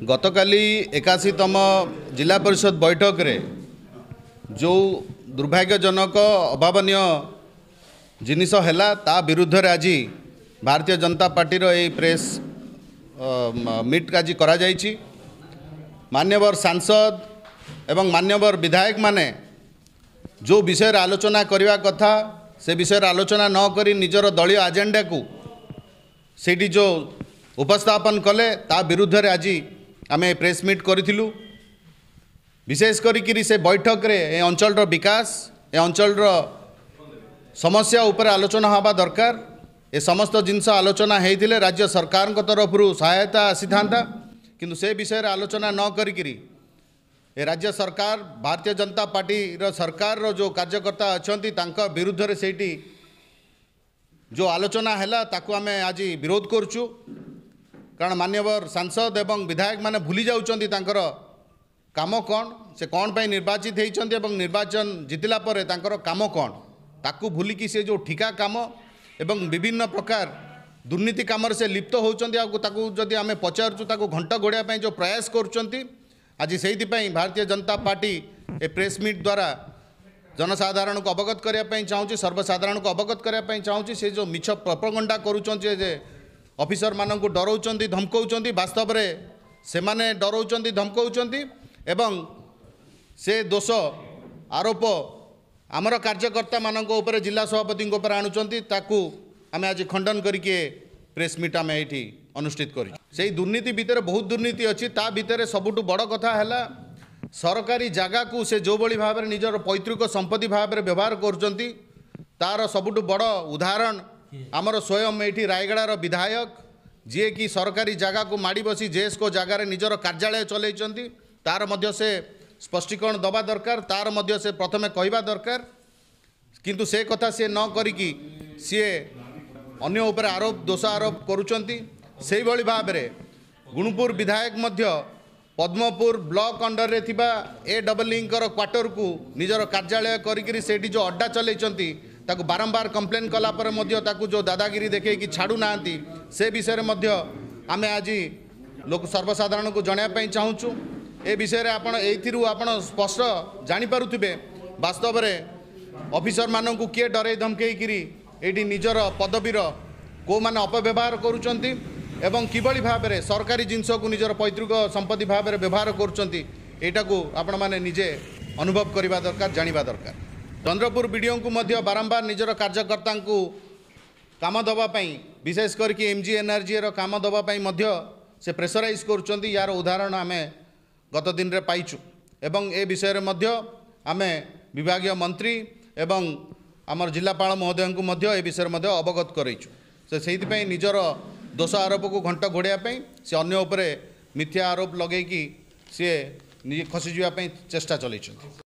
गतकाली 81तम जिला परिषद बैठक रे जो दुर्भाग्यजनक अभावनीय जिनिस हैला ता विरुद्ध रे आज भारतीय जनता पार्टी रो ए प्रेस मीट आज करा जायछि। मान्यवर सांसद एवं मान्यवर विधायक माने जो विषय आलोचना करने कथा से विषय आलोचना न करी निजर दलीय एजेंडा को सेठी जो उपस्थापन कले ता विरुद्ध रे आज आमे प्रेस मीट करिथिलु। विशेष करी से बैठक रे ए अंचल रो विकास ए अंचल रो समस्या ऊपर आलोचना हवा दरकार। ए समस्त जिनस आलोचना हेइथिले राज्य सरकार को तरफ सहायता आसी थांता, किंतु से विषय आलोचना न करी ए राज्य सरकार भारतीय जनता पार्टी रो सरकार रो जो कार्यकर्ता अछंती तांका विरुद्ध रे सेठी जो आलोचना हैला ताकू आमे आज विरोध करछु। कारण मान्यवर सांसद एवं विधायक माने भूली जाउचंती तांकर काम कौन, से कौन पाई निर्वाचित होइचंती एवं निर्वाचन जितिला परे तांकर काम कौन ताकू भूली कि से जो ठिका काम एवं विभिन्न प्रकार दुर्नीति काम से लिप्त होउचंती ताकू जदि आमे पचारछु ताकू घंटा घोड़िया पई जो प्रयास करूचंती। आज से भारतीय जनता पार्टी ए प्रेस मीट द्वारा जनसाधारण को अवगत करने चाहूँगी, सर्वसाधारण को अवगत करने चाहूँगी। से जो मिछ प्रपगंडा करुँचे ऑफिसर मानक डराउचंती धमकाउचंती, वास्तव में से माने डराउचंती धमकाउचंती एवं से दोष आरोप आमर कार्यकर्ता मानक ऊपर जिला सभापति ऊपर आणुचंती ताकू आमे आज खंडन करके प्रेस मीट आमे एठी अनुष्ठित करी। से दुर्नीति भितर बहुत दुर्नीति अच्छी, ता भितर सबुठु बड़ कथा है सरकारी जगह को से जो बड़ी भाव में निजर पैतृक संपत्ति भाव में व्यवहार करुँच तार सबुठु बड़ उदाहरण आमर स्वयं ये रायगड़ार विधायक जी कि सरकारी जगह को माड़ी बसी जेएस को जगार निजर कार्यालय चलती तार मध्य से स्पष्टीकरण दबा दरकार, तार मध्य से प्रथमे कहवा दरकार। किंतु से कथा सी न करिकी सी अन्य उपर आरोप दोष आरोप करुँच। से भली भाव में गुणपुर विधायक मध्य पद्मपुर ब्लॉक अंडर रे थिबा AEEकर क्वार्टर को निजर कार्यालय करिकरी सेठी जो अड्डा चलैचंती ताकू बारंबार कंप्लेन कला पर मध्य ताकू जो दादागिरी देखे कि छाड़ू नांती से विषय मध्य आमे आज लोक सर्वसाधारण को जणाया पई चाहूचु। ए विषय रे आपण एथिरु आपण स्पष्ट जानि पारुथिबे वास्तव में ऑफिसर मानन को किए डरे धमकेई करी एठी निजर पदवीर को माने अपव्यवहार करूचंती एवं किभली भाव में सरकारी जिनस को निजर पैतृक संपत्ति भाव में व्यवहार करुँच एटा को आपण माने निजे अनुभव करवा दरकार, जानिबा दरकार। चंद्रपुर वीडियो को मध्य बारंबार निजर कार्यकर्ता को काम दवापाई विशेष करके MG एनर्जी रो काम दवापाई मध्य से प्रेसराइज करुँच। यार उदाहरण आमे गत दिन रे पाइचु एवं ए विषय रे मध्य आमे विभागीय मंत्री एवं आमर जिलापाल महोदय को मध्य ए विषय मध्य अवगत करैचु। से निजर दोष आरोप को घंटा घोड़िया से अन्य उपरे मिथ्या आरोप लगे कि सी खसीजा चेष्टा चलती।